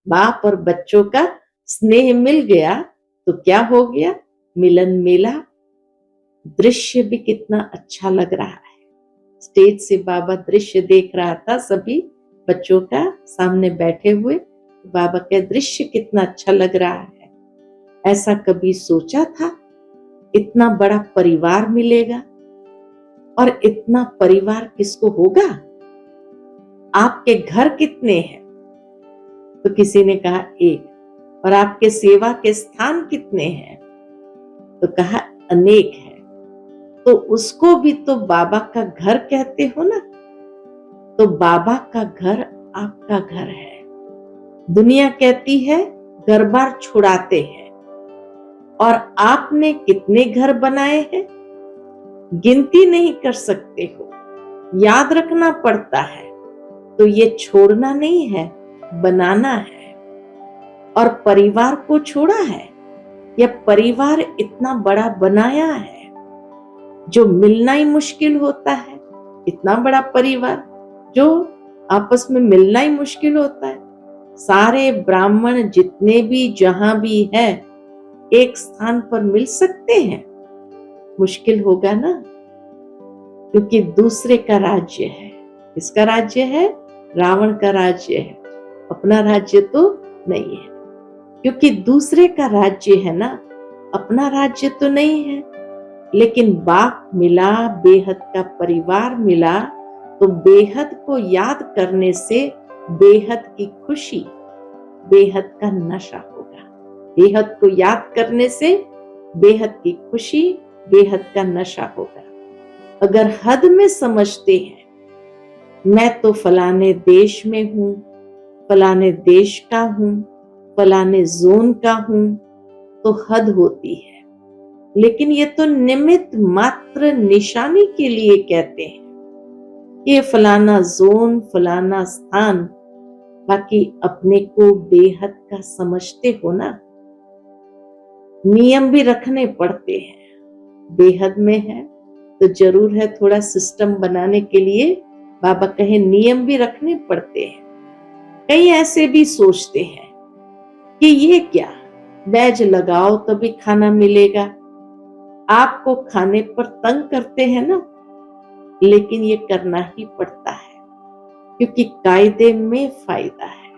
बाप और बच्चों का स्नेह मिल गया तो क्या हो गया, मिलन मेला। दृश्य भी कितना अच्छा लग रहा है। स्टेज से बाबा दृश्य देख रहा था, सभी बच्चों का सामने बैठे हुए। बाबा का दृश्य कितना अच्छा लग रहा है। ऐसा कभी सोचा था इतना बड़ा परिवार मिलेगा? और इतना परिवार किसको होगा? आपके घर कितने हैं? तो किसी ने कहा एक। और आपके सेवा के स्थान कितने हैं? तो कहा अनेक है। तो उसको भी तो बाबा का घर कहते हो ना। तो बाबा का घर आपका घर है। दुनिया कहती है घर बार छुड़ाते हैं, और आपने कितने घर बनाए हैं गिनती नहीं कर सकते हो, याद रखना पड़ता है। तो ये छोड़ना नहीं है, बनाना है। और परिवार को छोड़ा है या परिवार इतना बड़ा बनाया है जो मिलना ही मुश्किल होता है। इतना बड़ा परिवार जो आपस में मिलना ही मुश्किल होता है। सारे ब्राह्मण जितने भी जहां भी है एक स्थान पर मिल सकते हैं? मुश्किल होगा ना, क्योंकि दूसरे का राज्य है। किसका राज्य है? रावण का राज्य है। अपना राज्य तो नहीं है, क्योंकि दूसरे का राज्य है ना, अपना राज्य तो नहीं है। लेकिन बाप मिला, बेहद का परिवार मिला, तो बेहद को याद करने से बेहद की खुशी, बेहद का नशा होगा। बेहद को याद करने से बेहद की खुशी, बेहद का नशा होगा। अगर हद में समझते हैं मैं तो फलाने देश में हूं, फलाने देश का हूं, फलाने जोन का हूं, तो हद होती है। लेकिन ये तो निमित्त मात्र निशानी के लिए कहते हैं, ये फलाना जोन, फलाना स्थान। बाकी अपने को बेहद का समझते हो ना। नियम भी रखने पड़ते हैं। बेहद में है तो जरूर है थोड़ा सिस्टम बनाने के लिए बाबा कहे नियम भी रखने पड़ते हैं। कई ऐसे भी सोचते हैं कि ये क्या, बैज लगाओ तभी खाना मिलेगा। आपको खाने पर तंग करते हैं ना, लेकिन ये करना ही पड़ता है, क्योंकि कायदे में फायदा है।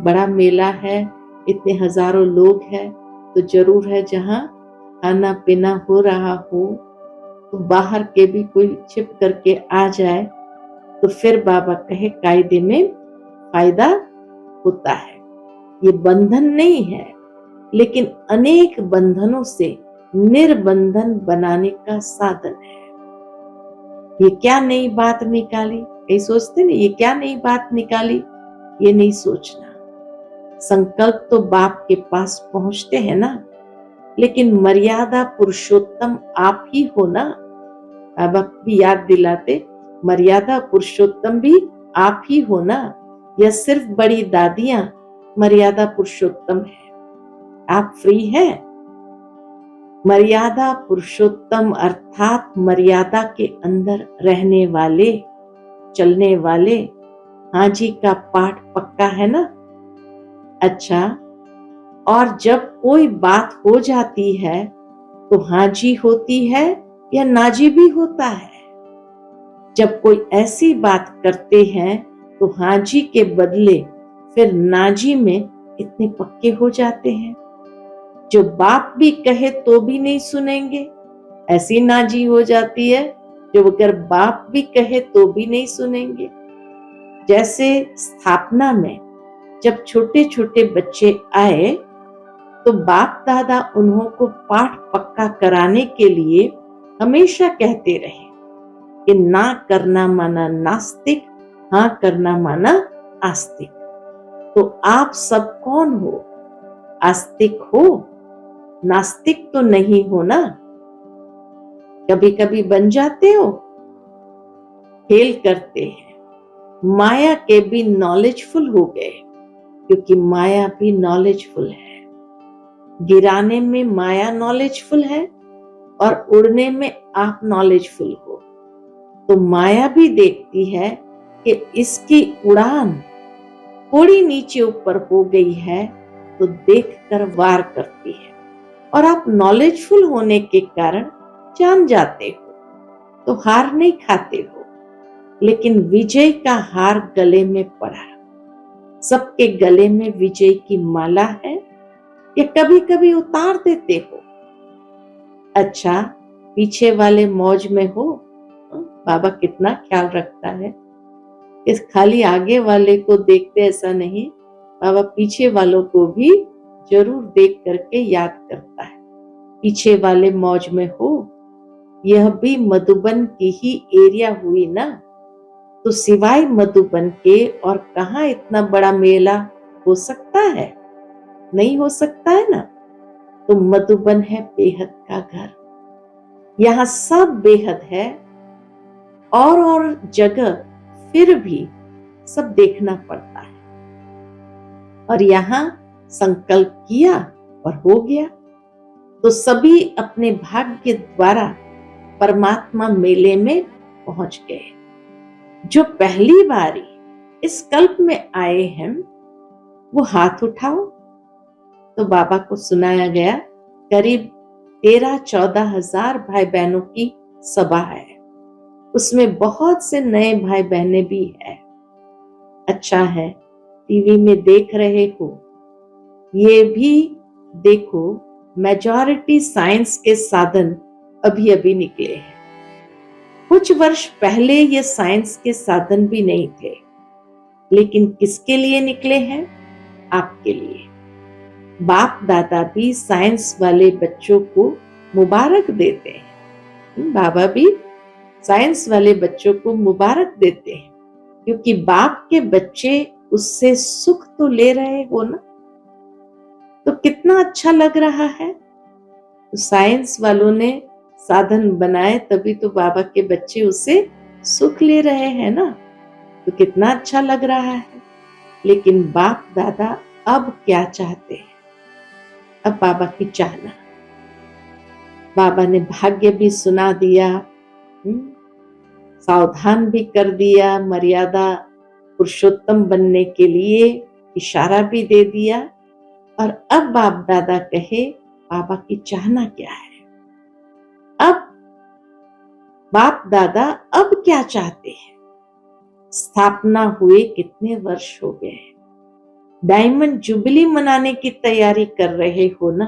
बड़ा मेला है, इतने हजारों लोग हैं, तो जरूर है जहां खाना पीना हो रहा हो तो बाहर के भी कोई छिप करके आ जाए, तो फिर बाबा कहे कायदे में फायदा होता है। ये बंधन नहीं है, लेकिन अनेक बंधनों से निर्बंधन बनाने का साधन है। ये क्या नई बात निकाली? कई सोचते ना ये क्या नई बात निकाली, ये नहीं सोचना। संकल्प तो बाप के पास पहुंचते हैं ना, लेकिन मर्यादा पुरुषोत्तम आप ही हो ना। अब आप भी याद दिलाते, मर्यादा पुरुषोत्तम भी आप ही हो ना, या सिर्फ बड़ी दादियां मर्यादा पुरुषोत्तम है? आप फ्री है। मर्यादा पुरुषोत्तम अर्थात मर्यादा के अंदर रहने वाले, चलने वाले। हाँ जी का पाठ पक्का है ना। अच्छा, और जब कोई बात हो जाती है तो हाँ जी होती है या ना जी भी होता है? जब कोई ऐसी बात करते हैं तो हाँ जी के बदले फिर ना जी में इतने पक्के हो जाते हैं, जो बाप भी कहे तो भी नहीं सुनेंगे। ऐसी ना जी हो जाती है जो अगर बाप भी कहे तो भी नहीं सुनेंगे। जैसे स्थापना में जब छोटे छोटे बच्चे आए तो बाप दादा उन्हों को पाठ पक्का कराने के लिए हमेशा कहते रहे कि ना करना माना नास्तिक, हाँ करना माना आस्तिक। तो आप सब कौन हो? आस्तिक हो, नास्तिक तो नहीं हो ना। कभी कभी बन जाते हो, खेल करते हैं। माया के भी नॉलेजफुल हो गए, क्योंकि माया भी नॉलेजफुल है। गिराने में माया नॉलेजफुल है और उड़ने में आप नॉलेजफुल हो। तो माया भी देखती है कि इसकी उड़ान थोड़ी नीचे ऊपर हो गई है तो देखकर वार करती है, और आप नॉलेजफुल होने के कारण जान जाते हो तो हार नहीं खाते हो। लेकिन विजय का हार गले में पड़ा। सबके गले में विजय की माला है, या कभी कभी उतार देते हो? अच्छा, पीछे वाले मौज में हो। बाबा कितना ख्याल रखता है। इस खाली आगे वाले को देखते ऐसा नहीं, बाबा पीछे वालों को भी जरूर देख करके याद करता है। पीछे वाले मौज में हो, यह भी मधुबन की ही एरिया हुई ना, तो सिवाय मधुबन के और कहां इतना बड़ा मेला हो सकता है? नहीं हो सकता है ना। तो मधुबन है बेहद का घर। यहाँ सब बेहद है, और जगह फिर भी सब देखना पड़ता है। और यहाँ संकल्प किया और हो गया, तो सभी अपने भाग्य द्वारा परमात्मा मेले में पहुंच गए। जो पहली बारी इस कल्प में आए हैं वो हाथ उठाओ। तो बाबा को सुनाया गया, करीब 13-14 हजार भाई बहनों की सभा है, उसमें बहुत से नए भाई बहनें भी है। अच्छा है, टीवी में देख रहे हो, ये भी देखो, मेजॉरिटी साइंस के साधन अभी अभी निकले हैं। कुछ वर्ष पहले ये साइंस के साधन भी नहीं थे, लेकिन किसके लिए निकले हैं? आपके लिए। बाप दादा भी साइंस वाले बच्चों को मुबारक देते हैं। बाबा भी साइंस वाले बच्चों को मुबारक देते हैं, क्योंकि बाप के बच्चे उससे सुख तो ले रहे हो ना। तो कितना अच्छा लग रहा है। तो साइंस वालों ने साधन बनाए, तभी तो बाबा के बच्चे उससे सुख ले रहे हैं ना। तो कितना अच्छा लग रहा है। लेकिन बाप दादा अब क्या चाहते हैं? अब बाबा की चाहना। बाबा ने भाग्य भी सुना दिया, सावधान भी कर दिया, मर्यादा पुरुषोत्तम बनने के लिए इशारा भी दे दिया। और अब बाप दादा कहे बाबा की चाहना क्या है। अब बाप दादा अब क्या चाहते हैं? स्थापना हुए कितने वर्ष हो गए, डायमंड जुबली मनाने की तैयारी कर रहे हो ना।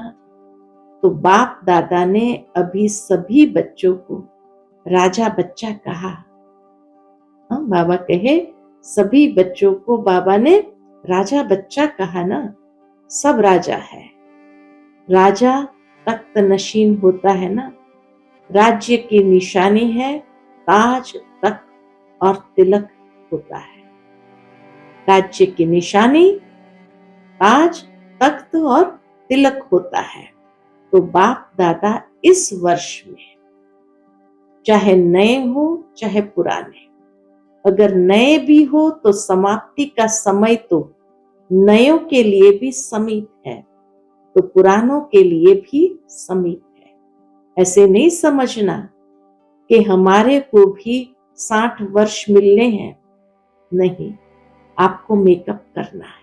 तो बाप दादा ने अभी सभी बच्चों को राजा बच्चा कहा। बाबा कहे सभी बच्चों को बाबा ने राजा बच्चा कहा ना। सब राजा है। राजा तख्त नशीन होता है ना। राज्य की निशानी है ताज, तख्त और तिलक होता है। राज्य की निशानी ताज, तख्त और तिलक होता है। तो बाप दादा इस वर्ष में, चाहे नए हो चाहे पुराने, अगर नए भी हो तो समाप्ति का समय तो नयों के लिए भी समीप है, तो पुरानों के लिए भी समीप है। ऐसे नहीं समझना कि हमारे को भी 60 वर्ष मिलने हैं। नहीं, आपको मेकअप करना है।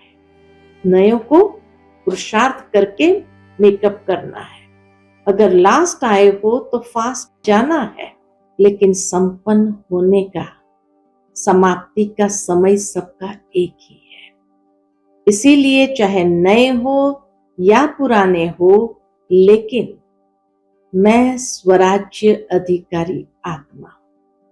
नयों को पुरुषार्थ करके मेकअप करना है। अगर लास्ट आए हो तो फास्ट जाना है, लेकिन संपन्न होने का, समाप्ति का समय सबका एक ही है। इसीलिए चाहे नए हो या पुराने हो, लेकिन मैं स्वराज्य अधिकारी आत्मा